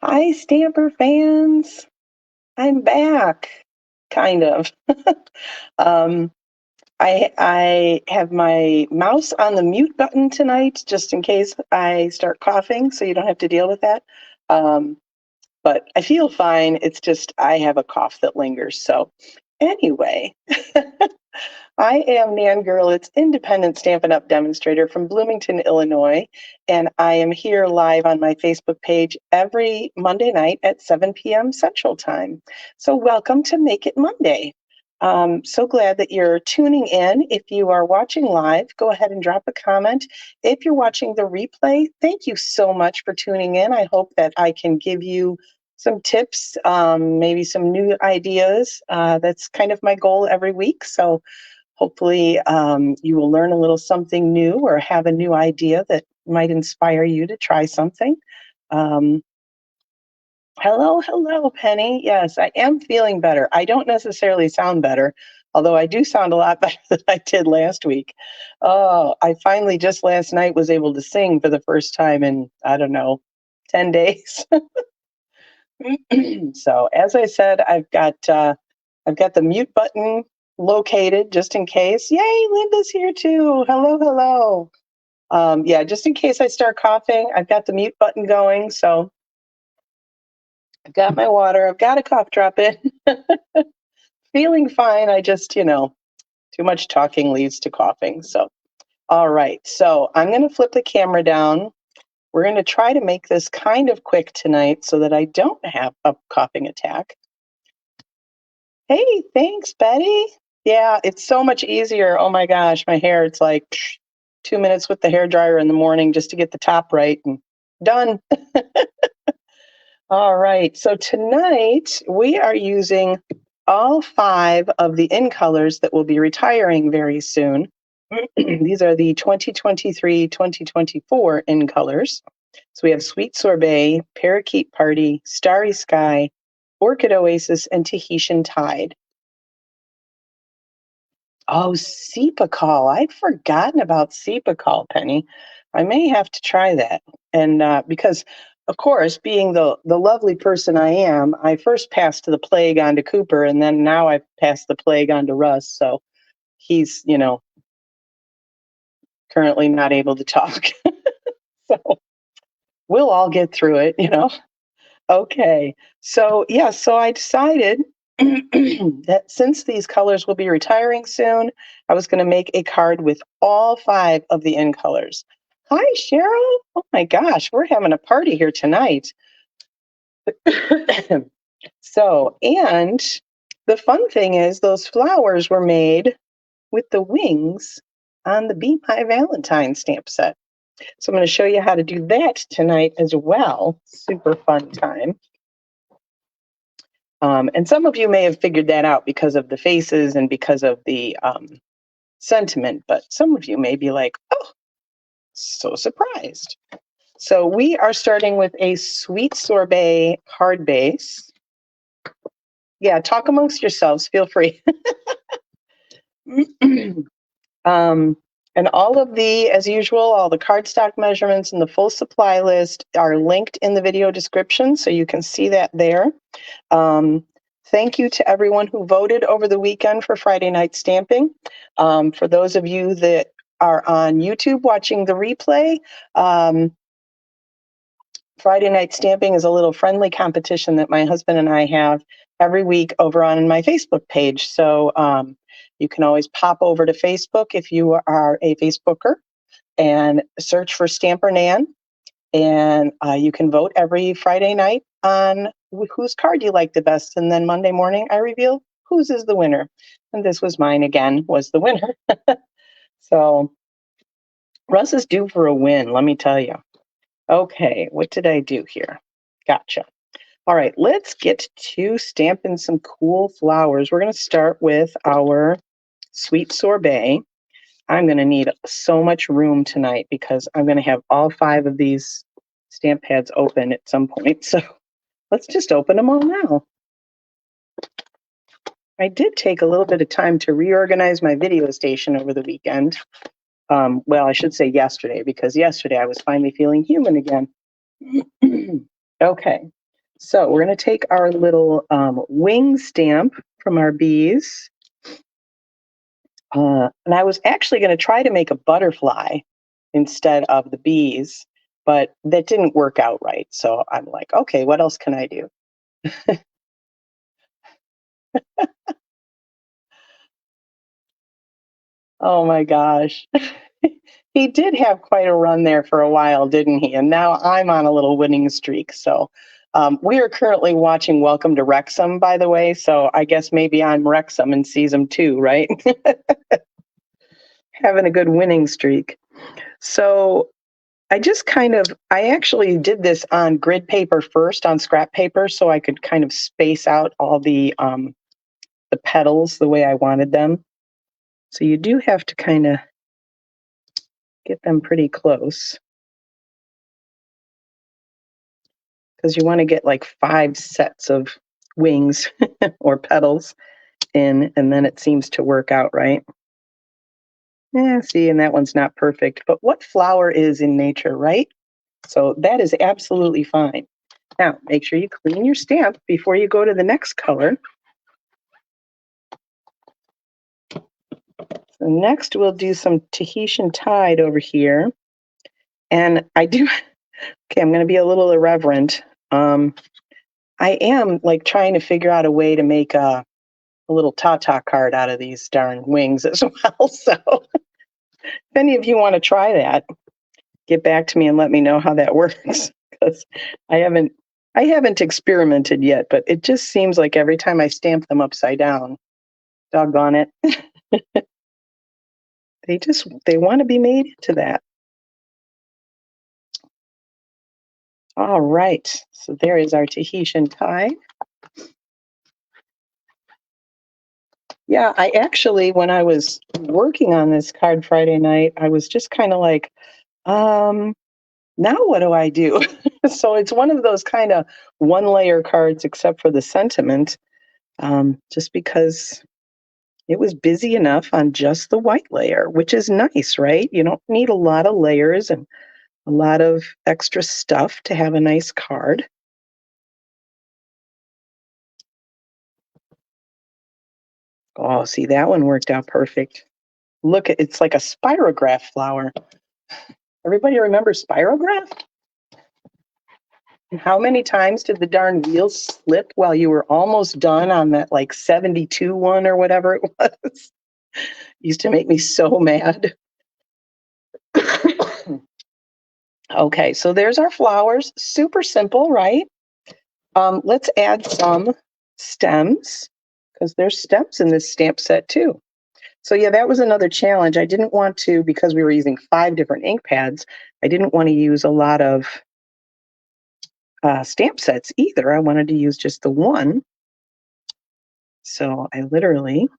Hi, Stamper fans. I'm back, kind of. um, I have my mouse on the mute button tonight, just in case I start coughing, so you don't have to deal with that. Um, but I feel fine. It's just I have a cough that lingers. So, anyway, I am Nan Gurlitz, independent Stampin' Up! Demonstrator from Bloomington, Illinois, and I am here live on my Facebook page every Monday night at 7 p.m. Central Time. So welcome to Make It Monday. So glad that you're tuning in. If you are watching live, go ahead and drop a comment. If you're watching the replay, thank you so much for tuning in. I hope that I can give you some tips, maybe some new ideas. That's kind of my goal every week. So hopefully, you will learn a little something new or have a new idea that might inspire you to try something. Um, hello, Penny. Yes, I am feeling better. I don't necessarily sound better, although I do sound a lot better than I did last week. Oh, I finally just last night was able to sing for the first time in, I don't know, 10 days. So as I said, I've got the mute button located just in case. Yay, Linda's here too. Hello. Yeah, just in case I start coughing, I've got the mute button going. So I've got my water. I've got a cough drop in. Feeling fine. I just, too much talking leads to coughing. So, all right. So I'm going to flip the camera down. We're going to try to make this kind of quick tonight so that I don't have a coughing attack. Hey, thanks, Betty. Yeah, it's so much easier. Oh my gosh, my hair, it's like 2 minutes with the hair dryer in the morning just to get the top right and done. All right, so tonight we are using all 5 of the in colors that will be retiring very soon. These are the 2023-2024 in colors. So we have Sweet Sorbet, Parakeet Party, Starry Sky, Orchid Oasis, and Tahitian Tide. Oh, Call. I'd forgotten about Call, Penny. I may have to try that. And because, of course, being the lovely person I am, I first passed the plague on to Cooper, and then now I've passed the plague on to Russ. So he's, currently not able to talk. So we'll all get through it. Okay. So, yeah, so I decided that since these colors will be retiring soon, I was going to make a card with all 5 of the in colors. Hi, Cheryl. Oh my gosh, we're having a party here tonight. So, and the fun thing is those flowers were made with the wings on the Be My Valentine stamp set. So I'm going to show you how to do that tonight as well. Super fun time. And some of you may have figured that out because of the faces and because of the sentiment, but some of you may be like, oh, so surprised. So we are starting with a Sweet Sorbet hard base. Yeah, talk amongst yourselves, feel free. And all of as usual, all the cardstock measurements and the full supply list are linked in the video description, so you can see that there. Thank you to everyone who voted over the weekend for Friday night stamping. For those of you that are on YouTube watching the replay, Friday night stamping is a little friendly competition that my husband and I have every week over on my Facebook page. So you can always pop over to Facebook if you are a Facebooker and search for Stamper Nan. And you can vote every Friday night on whose card you like the best. And then Monday morning, I reveal whose is the winner. And this was mine again, was the winner. So Russ is due for a win, let me tell you. Okay, what did I do here? Gotcha. All right, let's get to stamping some cool flowers. We're going to start with our Sweet Sorbet. I'm going to need so much room tonight because I'm going to have all 5 of these stamp pads open at some point. So let's just open them all now. I did take a little bit of time to reorganize my video station over the weekend. Well, I should say yesterday, because yesterday I was finally feeling human again. Okay, So we're going to take our little wing stamp from our bees. And I was actually going to try to make a butterfly instead of the bees, but that didn't work out right. So I'm like, okay, what else can I do? Oh my gosh. He did have quite a run there for a while, didn't he? And now I'm on a little winning streak. So we are currently watching Welcome to Wrexham, by the way. So I guess maybe I'm Wrexham in season 2, right? Having a good winning streak. So I actually did this on grid paper first, on scrap paper, so I could kind of space out all the petals the way I wanted them. So you do have to kind of get them pretty close because you want to get like 5 sets of wings or petals in, and then it seems to work out right. Yeah, see, and that one's not perfect, but what flower is in nature, right? So that is absolutely fine. Now, make sure you clean your stamp before you go to the next color. So next, we'll do some Tahitian Tide over here. And okay, I'm going to be a little irreverent. I am like trying to figure out a way to make a little ta-ta card out of these darn wings as well. So if any of you want to try that, get back to me and let me know how that works. Because I haven't experimented yet, but it just seems like every time I stamp them upside down, doggone it, they want to be made into that. All right, so there is our Tahitian Tide. Yeah, I actually, when I was working on this card Friday night, I was just kind of like, now what do I do? So it's one of those kind of one layer cards, except for the sentiment, just because it was busy enough on just the white layer, which is nice, right? You don't need a lot of layers and a lot of extra stuff to have a nice card. Oh, see, that one worked out perfect. Look, it's like a spirograph flower. Everybody remember spirograph? And how many times did the darn wheels slip while you were almost done on that like 72 one or whatever it was? Used to make me so mad. Okay, so there's our flowers. Super simple, right? Let's add some stems because there's stems in this stamp set too. So yeah, that was another challenge. I didn't want to, because we were using 5 different ink pads, I didn't want to use a lot of stamp sets either. I wanted to use just the one. So I literally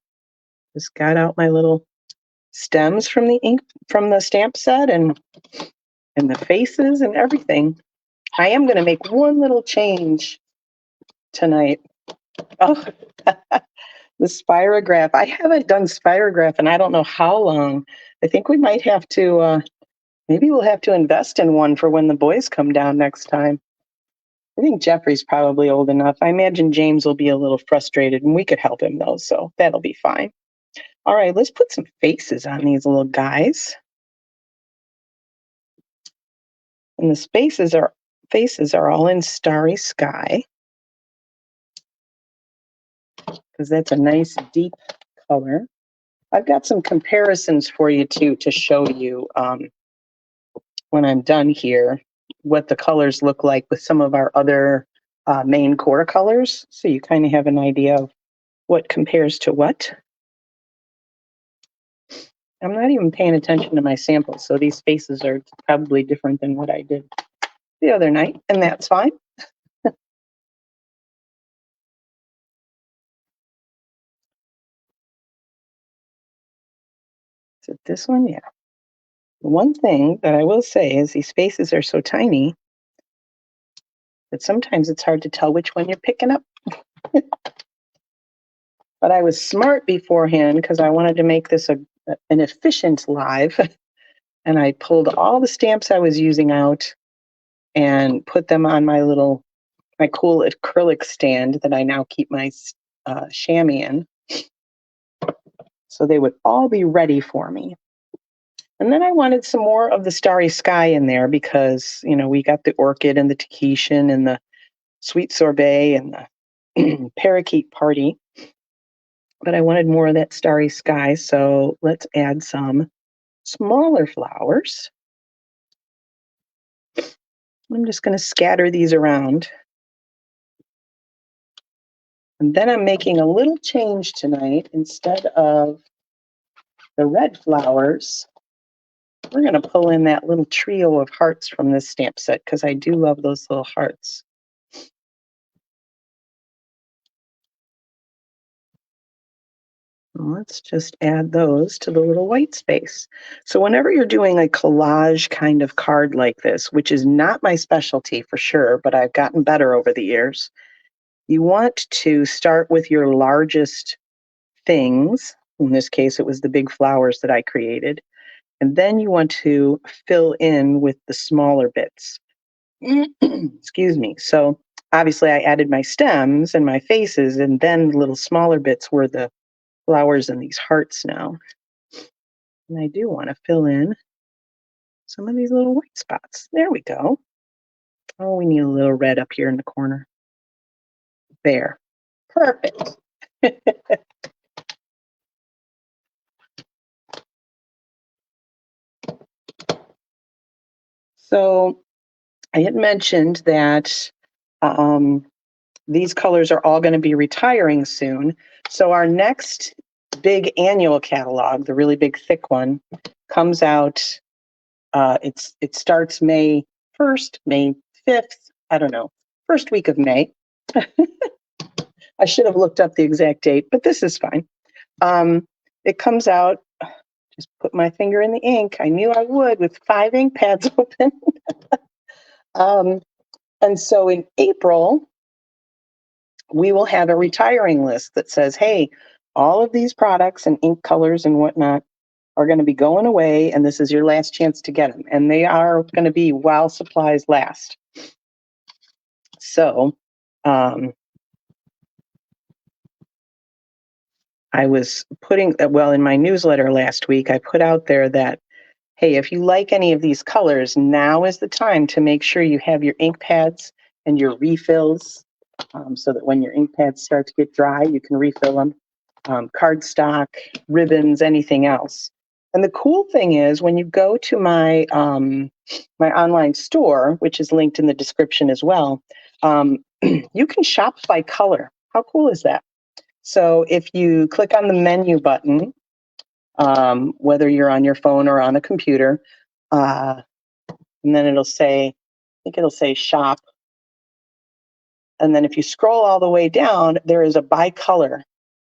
just got out my little stems from the stamp set and the faces and everything. I am going to make one little change tonight. Oh, the spirograph. I haven't done spirograph and I don't know how long. I think we might have to, maybe we'll have to invest in one for when the boys come down next time. I think Jeffrey's probably old enough. I imagine James will be a little frustrated and we could help him though, so that'll be fine. All right, let's put some faces on these little guys. And the faces are all in Starry Sky because that's a nice deep color. I've got some comparisons for you too to show you when I'm done here what the colors look like with some of our other main core colors, so you kind of have an idea of what compares to what. I'm not even paying attention to my samples, so these faces are probably different than what I did the other night, and that's fine. Is it this one? Yeah. One thing that I will say is these faces are so tiny that sometimes it's hard to tell which one you're picking up. But I was smart beforehand because I wanted to make this an efficient live. And I pulled all the stamps I was using out and put them on my my cool acrylic stand that I now keep my chamois in. So they would all be ready for me. And then I wanted some more of the starry sky in there because, we got the orchid and the Tahitian and the sweet sorbet and the parakeet party. But I wanted more of that starry sky. So let's add some smaller flowers. I'm just going to scatter these around. And then I'm making a little change tonight. Instead of the red flowers, we're going to pull in that little trio of hearts from this stamp set because I do love those little hearts. Let's just add those to the little white space. So whenever you're doing a collage kind of card like this, which is not my specialty for sure, but I've gotten better over the years, you want to start with your largest things. In this case, it was the big flowers that I created. And then you want to fill in with the smaller bits. Excuse me. So obviously I added my stems and my faces, and then the little smaller bits were the flowers and these hearts now. And I do want to fill in some of these little white spots. There we go. Oh, we need a little red up here in the corner. There. Perfect. So I had mentioned that these colors are all going to be retiring soon. So our next big annual catalog, the really big thick one, comes out. It starts May 1st, May 5th. I don't know. First week of May. I should have looked up the exact date, but this is fine. It comes out. Just put my finger in the ink. I knew I would with 5 ink pads open. And so in April, we will have a retiring list that says, hey, all of these products and ink colors and whatnot are going to be going away, and this is your last chance to get them. And they are going to be while supplies last. So I was putting, in my newsletter last week, I put out there that, hey, if you like any of these colors, now is the time to make sure you have your ink pads and your refills so that when your ink pads start to get dry, you can refill them. Cardstock, ribbons, anything else. And the cool thing is when you go to my my online store, which is linked in the description as well, you can shop by color. How cool is that? So if you click on the menu button, whether you're on your phone or on a computer, and then it'll say, I think it'll say shop. And then if you scroll all the way down, there is a by color.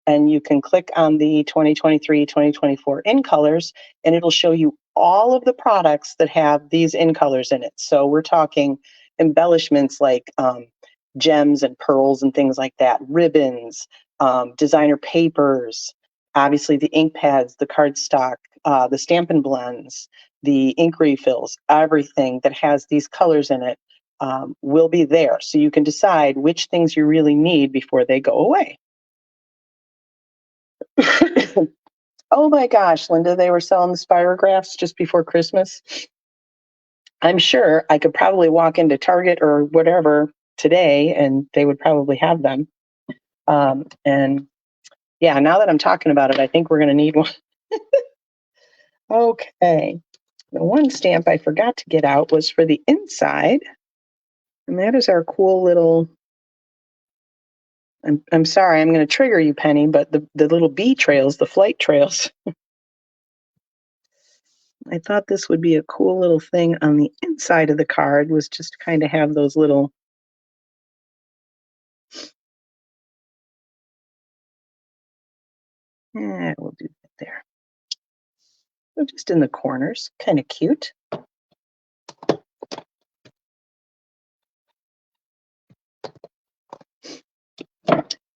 And you can click on the 2023, 2024 in colors, and it'll show you all of the products that have these in colors in it. So we're talking embellishments like gems and pearls and things like that, ribbons, designer papers, obviously the ink pads, the cardstock, the Stampin' Blends, the ink refills, everything that has these colors in it will be there. So you can decide which things you really need before they go away. Oh my gosh, Linda, they were selling the spirographs just before Christmas. I'm sure I could probably walk into Target or whatever today and they would probably have them. And yeah, now that I'm talking about it, I think we're going to need one. Okay. The one stamp I forgot to get out was for the inside. And that is our cool little, I'm sorry, I'm going to trigger you, Penny, but the little bee trails, the flight trails. I thought this would be a cool little thing on the inside of the card, was just to kind of have those little we'll do that there. So just in the corners, kind of cute.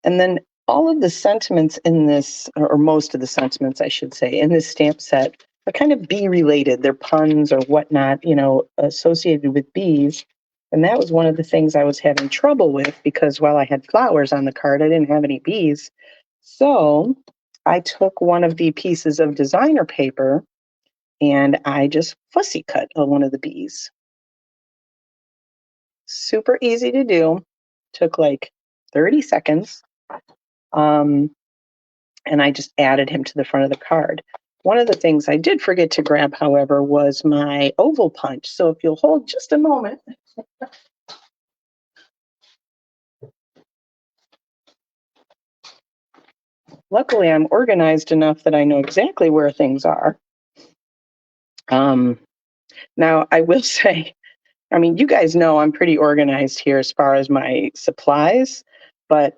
And then all of the sentiments in this, or most of the sentiments, I should say, in this stamp set are kind of bee related. They're puns or whatnot, associated with bees. And that was one of the things I was having trouble with because while I had flowers on the card, I didn't have any bees. So I took one of the pieces of designer paper and I just fussy cut on one of the bees. Super easy to do. Took like 30 seconds. And I just added him to the front of the card. One of the things I did forget to grab, however, was my oval punch. So if you'll hold just a moment. Luckily, I'm organized enough that I know exactly where things are. Now, I will say, I mean, you guys know I'm pretty organized here as far as my supplies, but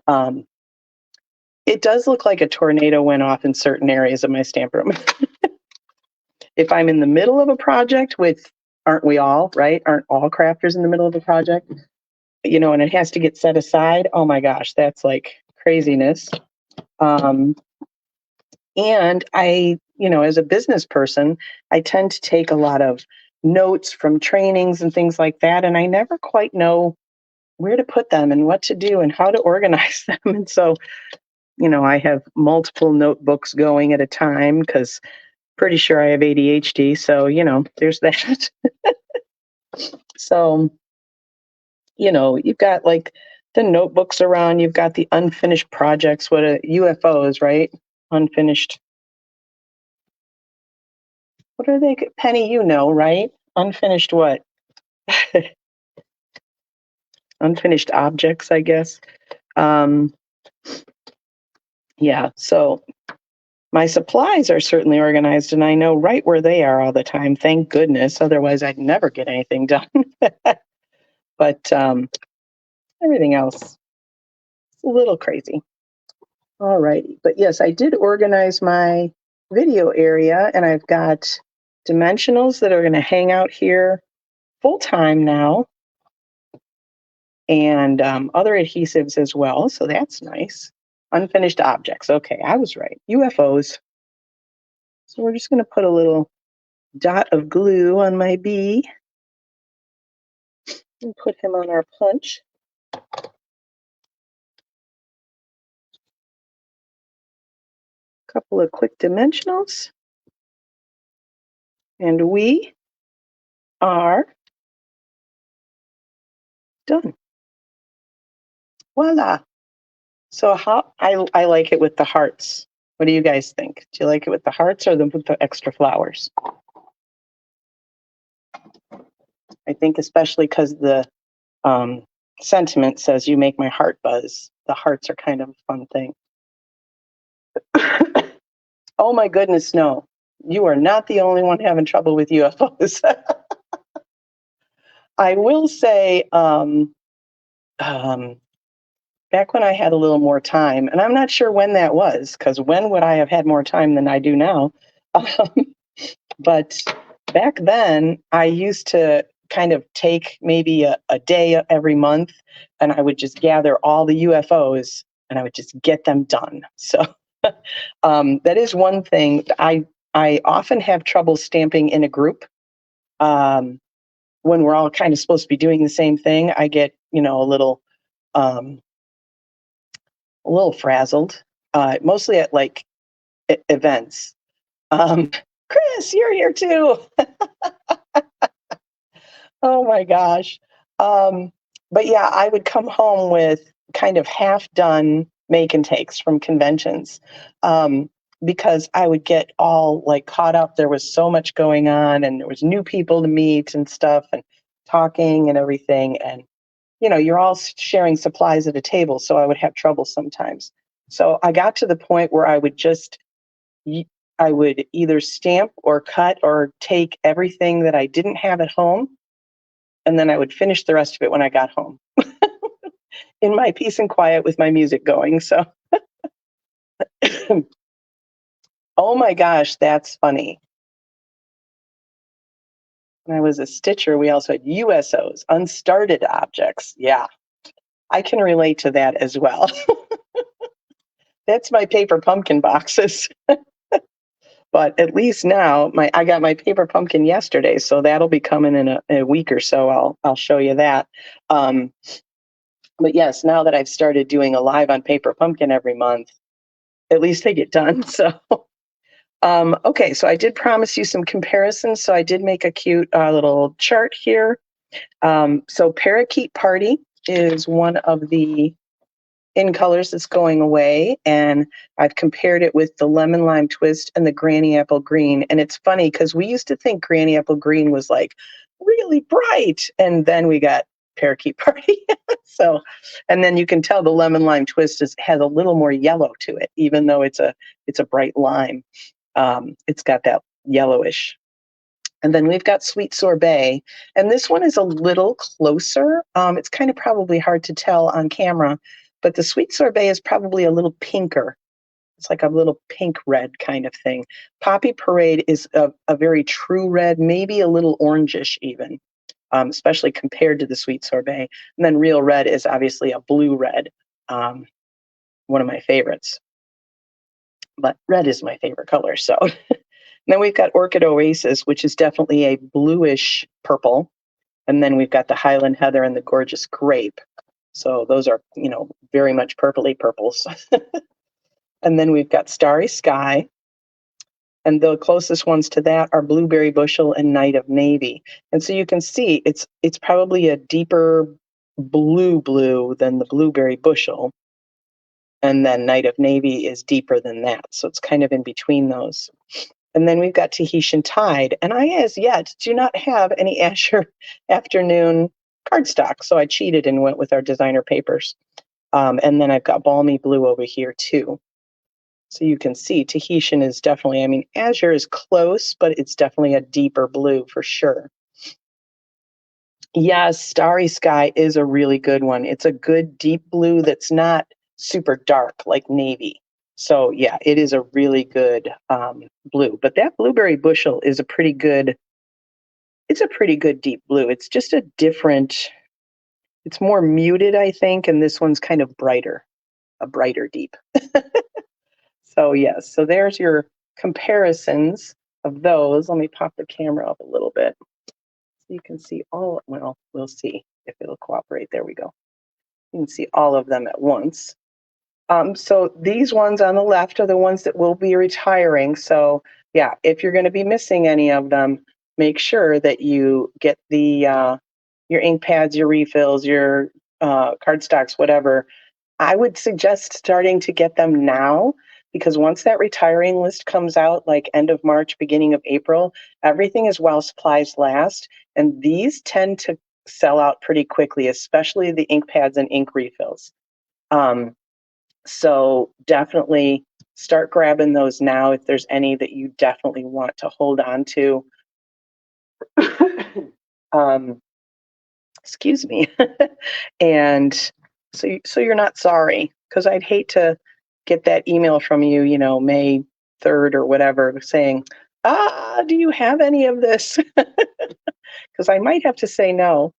it does look like a tornado went off in certain areas of my stamp room. If I'm in the middle of a project with, aren't we all, right? Aren't all crafters in the middle of a project? You know, and it has to get set aside. Oh my gosh, that's like craziness. And I, you know, as a business person, I tend to take a lot of notes from trainings and things like that. And I never quite know where to put them and what to do and how to organize them. And so, you know, I have multiple notebooks going at a time because pretty sure I have ADHD. So, you know, there's that. So, you know, you've got like the notebooks around, you've got the unfinished projects, what are UFOs, right? Unfinished. What are they? Penny, you know, right? Unfinished what? Unfinished objects, I guess. Um, yeah, so my supplies are certainly organized and I know right where they are all the time. Thank goodness. Otherwise, I'd never get anything done. But everything else is a little crazy. All righty. But yes, I did organize my video area and I've got dimensionals that are going to hang out here full time now and other adhesives as well. So that's nice. Unfinished objects. Okay, I was right. UFOs. So we're just going to put a little dot of glue on my bee and put him on our punch. Couple of quick dimensionals. And we are done. Voila. So how I like it with the hearts. What do you guys think? Do you like it with the hearts or with the extra flowers? I think especially because the sentiment says you make my heart buzz. The hearts are kind of a fun thing. Oh my goodness, no. You are not the only one having trouble with UFOs. I will say, back when I had a little more time, and I'm not sure when that was, because when would I have had more time than I do now? But back then, I used to kind of take maybe a day every month, and I would just gather all the UFOs and I would just get them done. So that is one thing. I often have trouble stamping in a group. When we're all kind of supposed to be doing the same thing, I get, you know, um, a little frazzled, mostly at like events. Um, Chris, you're here too. Oh my gosh. Um, but yeah, I would come home with kind of half done make and takes from conventions because I would get all like caught up. There was so much going on and there was new people to meet and stuff and talking and everything. And, you know, you're all sharing supplies at a table. So I would have trouble sometimes. So I got to the point where I would either stamp or cut or take everything that I didn't have at home and then I would finish the rest of it when I got home in my peace and quiet with my music going. So, oh my gosh, that's funny. When I was a stitcher, we also had USOs, unstarted objects. Yeah, I can relate to that as well. That's my paper pumpkin boxes. But at least now I got my paper pumpkin yesterday, so that'll be coming in a week or so. I'll show you that. Um, but yes, now that I've started doing a live on paper pumpkin every month, at least they get done. So okay, so I did promise you some comparisons. So I did make a cute little chart here. So Parakeet Party is one of the in colors that's going away, and I've compared it with the Lemon Lime Twist and the Granny Apple Green. And it's funny because we used to think Granny Apple Green was like really bright, and then we got Parakeet Party. So, and then you can tell the Lemon Lime Twist has a little more yellow to it, even though it's a bright lime. It's got that yellowish. And then we've got Sweet Sorbet. And this one is a little closer. It's kind of probably hard to tell on camera, but the Sweet Sorbet is probably a little pinker. It's like a little pink red kind of thing. Poppy Parade is a very true red, maybe a little orangish even, especially compared to the Sweet Sorbet. And then Real Red is obviously a blue red, one of my favorites. But red is my favorite color, so. Then we've got Orchid Oasis, which is definitely a bluish purple. And then we've got the Highland Heather and the Gorgeous Grape. So those are, very much purpley purples. And then we've got Starry Sky. And the closest ones to that are Blueberry Bushel and Night of Navy. And so you can see it's probably a deeper blue than the Blueberry Bushel. And then Night of Navy is deeper than that. So it's kind of in between those. And then we've got Tahitian Tide. And I, as yet, do not have any Azure Afternoon cardstock. So I cheated and went with our designer papers. And then I've got Balmy Blue over here, too. So you can see Tahitian is definitely, Azure is close, but it's definitely a deeper blue for sure. Yes, Starry Sky is a really good one. It's a good deep blue that's not super dark like navy. So yeah, it is a really good blue. But that Blueberry Bushel is a pretty good deep blue. It's just it's more muted, I think, and this one's kind of brighter, a brighter deep. So yes, so there's your comparisons of those. Let me pop the camera up a little bit so you can see we'll see if it'll cooperate. There we go. You can see all of them at once. So these ones on the left are the ones that will be retiring. So yeah, if you're going to be missing any of them, make sure that you get your ink pads, your refills, your cardstocks, whatever. I would suggest starting to get them now, because once that retiring list comes out, like end of March, beginning of April, everything is while supplies last. And these tend to sell out pretty quickly, especially the ink pads and ink refills. So definitely start grabbing those now if there's any that you definitely want to hold on to. Excuse me. And so you're not sorry, because I'd hate to get that email from you, May 3rd or whatever, saying, do you have any of this? Because I might have to say no.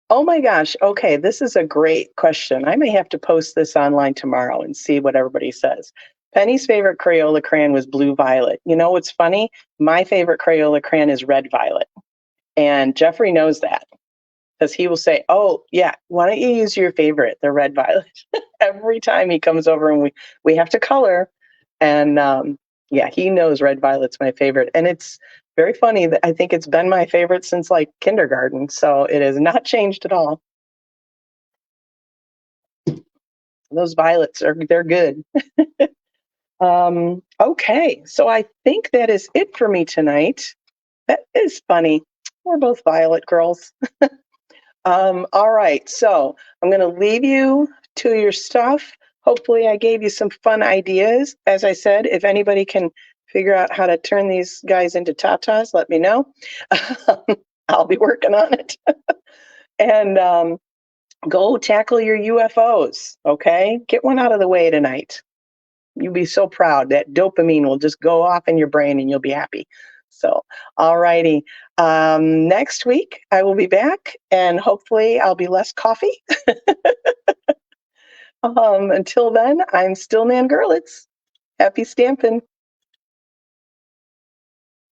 Oh my gosh. Okay. This is a great question. I may have to post this online tomorrow and see what everybody says. Penny's favorite Crayola crayon was blue violet. You know what's funny? My favorite Crayola crayon is red violet. And Jeffrey knows that, because he will say, oh yeah, why don't you use your favorite, the red violet? Every time he comes over and we have to color. And yeah, he knows red violet's my favorite. And it's very funny that I think it's been my favorite since like kindergarten. So it has not changed at all. Those violets they're good. Okay, so I think that is it for me tonight. That is funny. We're both violet girls. All right, so I'm going to leave you to your stuff. Hopefully I gave you some fun ideas. As I said, if anybody can figure out how to turn these guys into tatas, let me know. I'll be working on it. And go tackle your UFOs, okay? Get one out of the way tonight. You'll be so proud. That dopamine will just go off in your brain and you'll be happy. So, all righty. Next week, I will be back, and hopefully I'll be less coffee. Until then, I'm still Nan Gerlitz. Happy stamping.